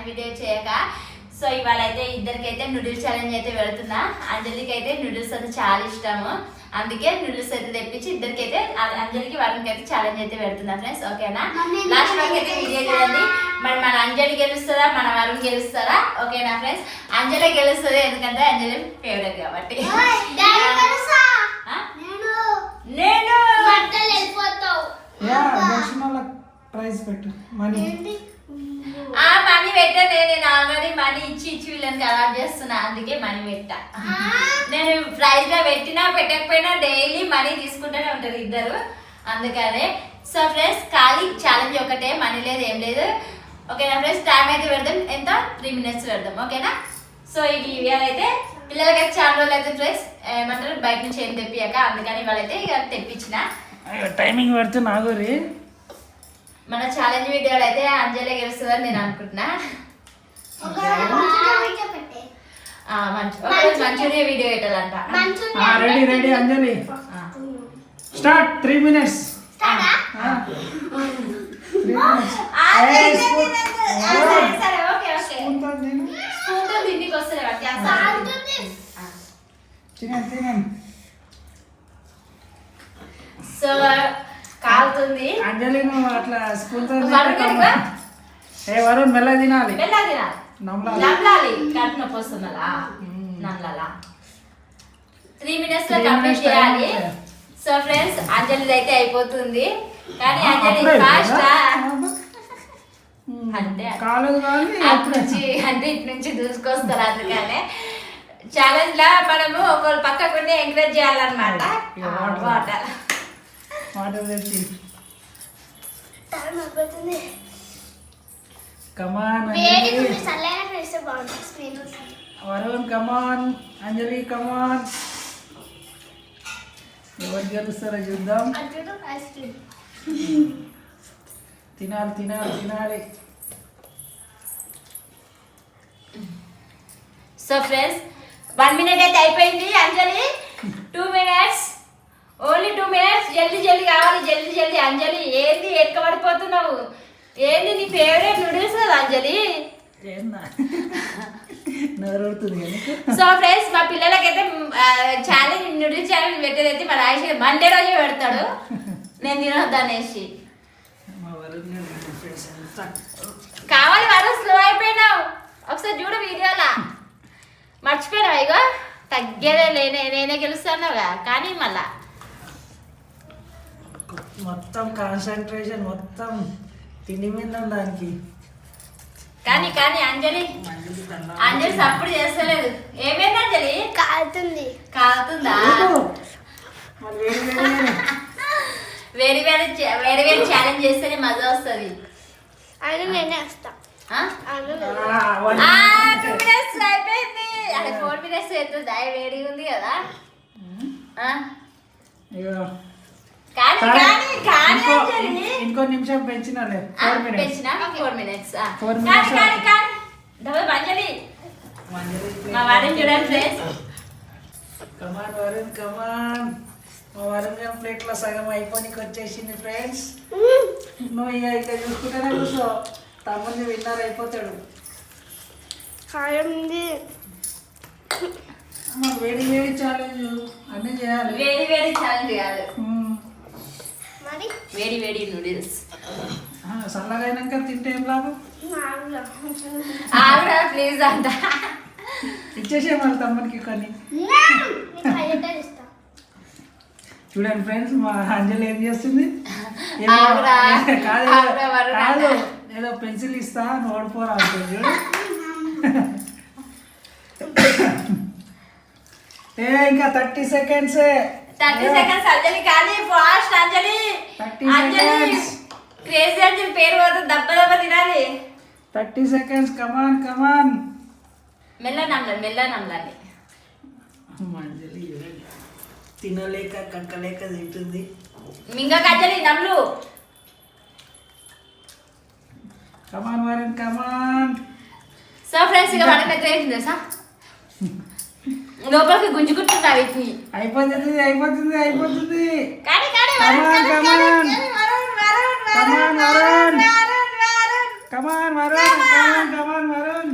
Video చేయక. So ఇవాళ అయితే ఇద్దరికైతే నూడిల్స్ ఛాలెంజ్ అయితే పెడుతున్నా. అంజలికి అయితే నూడిల్స్ అంటే చాలా ఇష్టము, అందుకే నూడిల్స్ అయితే తెప్పించి ఇద్దరికైతే అంజలికి వరుణ్కి అయితే ఛాలెంజ్ అయితే పెడుతున్నా ఫ్రెండ్స్. ఓకేనా, లాస్ట్ వరకు అయితే వీడియో చూడండి. మరి మన అంజలి గెలుస్తుందా మన వరుణ్ గెలుస్తారా? ఓకేనా ఫ్రెండ్స్, అంజలి గెలుస్తుంది ఎందుకంటే అంజలి ఫేవరెట్ కాబట్టి. నేను ప్రైజ్ పెట్టు మనీ మనీ పెట్టాను. నేను ఆల్రెడీ మనీ ఇచ్చి వీళ్ళని అలవాటు చేస్తున్నా, అందుకే మనీ పెట్టా. నేను ప్రైజ్ గా పెట్టినా పెట్టకపోయినా డైలీ మనీ తీసుకుంటూనే ఉంటారు ఇద్దరు, అందుకనే. సో ఫ్రెండ్స్, ఖాళీ ఛాలెంజ్ ఒకటే, మనీ లేదు ఏం లేదు. ఓకేనా ఫ్రెండ్స్, టైం అయితే పెడదాం, ఎంత 3 minutes పెడదాం. ఓకేనా. సో ఇవాళ అయితే పిల్లలకైతే చాలా రోజులు అయితే ఫ్రెండ్స్ ఏమంటారు బయట నుంచి ఏం తెప్పియాక, అందుకని ఇవాళైతే ఇక తెప్పించిన. టైమింగ్ పెడితే నాగోరి మన ఛాలెంజ్ వీడియోలో అయితే అంజలి గెలుస్తుందని నేను అనుకుంటున్నా. మంచూరియా వీడియో పెట్టాలంట. Ready ready Anjali start. 3 minutes. So కాలుతుంది అంజలి, నువ్వు అట్లా స్పూన్ తో వరుణ్ మెల్ల తినాలి, నమ్లాలి. కడుపు నొప్పి వస్తుందా నమ్లాలా. 3 minutes లో కంప్లీట్ చేయాలి. సో ఫ్రెండ్స్, అంజలిది అయితే అయిపోతుంది, కానీ అంజలి ఫాస్ట్ అంటే ఇటు నుంచి దూసుకొస్తారు. అందుకనే ఛాలెంజ్ లా మనము ఒకళ్ళు పక్కకుండా ఎంకరేజ్ చేయాలన్నమాట. వాటర్ కమాన్ వరుణ్, కమాన్ అంజలి, కమాన్. ఎవరు గెలుస్తారో చూద్దాం. తినాలి తినాలి తినాలి. సో ఫ్రెండ్స్, 1 minute అయితే అయిపోయింది. అంజలి 2 minutes, ఓన్లీ 2 minutes. జల్దీ జల్దీ కావాలి, జల్దీ జల్దీ. అంజలి ఏంది ఎక్కబడిపోతున్నావు? ఏంది నీ ఫేవరెట్ నూడిల్స్ కదా అంజలి? సో ఫ్రెండ్స్, మా పిల్లలకైతే ఛాలెంజ్ నూడిల్స్ ఛాలెంజ్ పెట్టేదైతే మా రాజేష్ మండే రోజే పెడతాడు, నేను తినొద్దు అనేసి. కావాలి వాడు, స్లో అయిపోయినావు. ఒకసారి చూడు వీడియోలా, మర్చిపోయినావు. ఇగో తగ్గేదే నేనే గెలుస్తానుగా, కానీ మళ్ళా మొత్తం కాన్సన్ట్రేషన్ మొత్తం తిండి మీద దానికి. కానీ అంజలి సపోర్ట్ చేస్తలేదు. ఏమైంది అంజలి? కాలుతుందా? వేరే వేరే ఛాలెంజ్ చేస్తేనే మజా వస్తుంది. అయిపోయింది. 4 minutes అవుతుంది. వేడిగా ఉంది కదా. ఇంకో నిమిషం పెంచినాలే. 4 minutes. మా వారిని చూడండి ఫ్రెండ్స్. కమాన్ వరుణ్, కమాన్. మా వరుణ్ ప్లేట్ లో సగం అయిపోనికి వచ్చేసింది ఫ్రెండ్స్. నువ్వు ఇక చూసుకుంటేనే కూర్చో, తమ్ముడిని విన్నర్ అయిపోతాడు. వేడి వేడి ఛాలెంజ్ అన్నీ చేయాలి. వేడి వేడి ఛాలెంజ్ కాదు, వేడి వేడి నూడిల్స్. చల్లగా అయినాక తింటే ఏం లాభం? ప్లీజ్ అంట ఇచ్చేసే మన తమ్ముడికి కొన్ని. చూడండి ఫ్రెండ్స్, మా అంజలి ఏం చేస్తుంది? కాదు, ఏదో పెన్సిల్ ఇస్తా నువ్వు ఓడిపోరా అంటుంది. ఇంకా 30 seconds. 30 seconds అంజలి. కానీ ఫాస్ట్ అంజలి. క్రేజీ అంజలి పేరు పోతుంది, దెబ్బ తినాలి. 30 seconds. కమాన్ కమాన్. మెల్ల నమ్మలాలి. అంజలి తినలేక కక్కలేక తింటుంది. మింగ అంజలి నమ్లు. కమాన్ వరుణ్, కమాన్. సో ఫ్రెండ్స్, ఇక మన పెద్ద ఏంటి తెలుసా, లోపలికి గుంజుకుంటున్నా వీటిని. అయిపోతుంది. కానీ కమాన్ వరుణ్ కమాన్ వరుణ్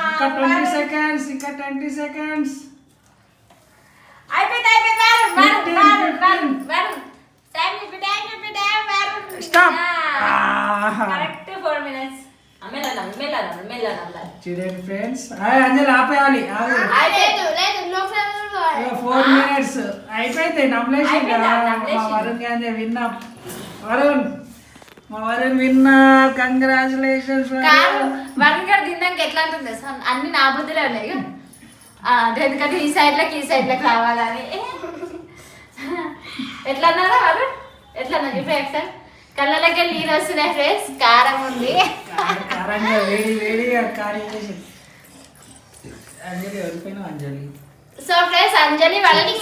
ఇంకా 20 సెకండ్స్ అయిపోయింది స్టాప్ కరెక్ట్ 4 minutes మెల్లన చూడండి ఫ్రెండ్స్ అంజలి ఆపేయాలి ఆగు. 4 minutes అయిపోయింది నమ్లేషన్ కదా మా వరుణ్ గాంధీ విన్నా మా వరుణ్ విన్నర్ కంగ్రాచులేషన్స్ వరుణ్ గారు తిన్నాక ఎట్లా ఉంటుంది సార్ అన్ని నా బుద్ధిలో ఉన్నాయి ఎందుకంటే ఈ సైడ్ లోకి రావాలని ఎట్లా అన్నారా వరుణ్ ఎట్లా అన్నారు ఇప్పుడు సార్ కళ్ళకి నీరు వస్తున్నాయి ఫ్రెండ్స్ కారం ఉంది కారంగా వేడిగా కార్యం చేసి అంజలి ఎవరిపోయినా అంజలి సో ఫ్రెండ్స్ అంజలి వాళ్ళకి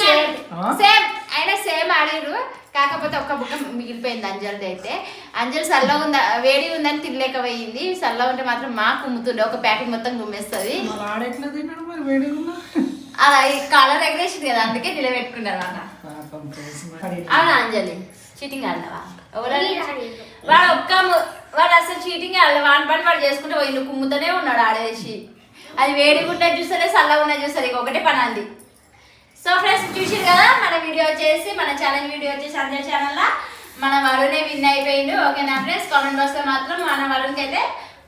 సేమ్ ఆడిరు కాకపోతే ఒక్క బుక్క మిగిలిపోయింది అంజలిది అయితే అంజలి చల్లగా ఉందా వేడి ఉందని తినలేకపోయింది చల్లగా ఉంటే మాత్రం మా కుమ్ముతుండే ఒక ప్యాకెట్ మొత్తం కుమ్మేస్తుంది ఆడెట్లా తిన్నాడు మరి వేడిగా అలా కలర్ ఎగరేసింది కదా అందుకే నిలబెట్టుకున్నారు అన్న అవునా అంజలి చీటింగ్ ఆడినవా వాడు అసలు చీటింగ్ ఆడలే వాడి పని వాడు చేసుకుంటే పోయి కుమ్ముతూనే ఉన్నాడు ఆడేసి అది వేడిగా ఉన్నది చూసరే చల్లగా ఉన్నది చూసారు ఇక ఒకటే పని అంది సో ఫ్రెండ్స్ చూసారు కదా మన వీడియో వచ్చేసి మన ఛానల్ వీడియో వచ్చేసి అంజలి ఛానల్లో మన వరుణే విన్ అయిపోయిండు ఓకేనా ఫ్రెండ్స్ కామెంట్ బాక్స్లో మాత్రం మన వరుణ్కి అయితే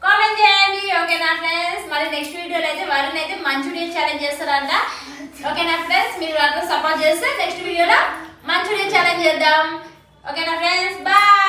కామెంట్ చేయండి ఓకేనా ఫ్రెండ్స్ మరి నెక్స్ట్ వీడియోలో అయితే వరుణ్ అయితే మంచూరియన్ ఛాలెంజ్ చేస్తారంట ఓకేనా ఫ్రెండ్స్ మీరు అట్లా సపోర్ట్ చేస్తే నెక్స్ట్ వీడియోలో మంచూరియన్ ఛాలెంజ్ చేద్దాం ఓకేనా ఫ్రెండ్స్ బాయ్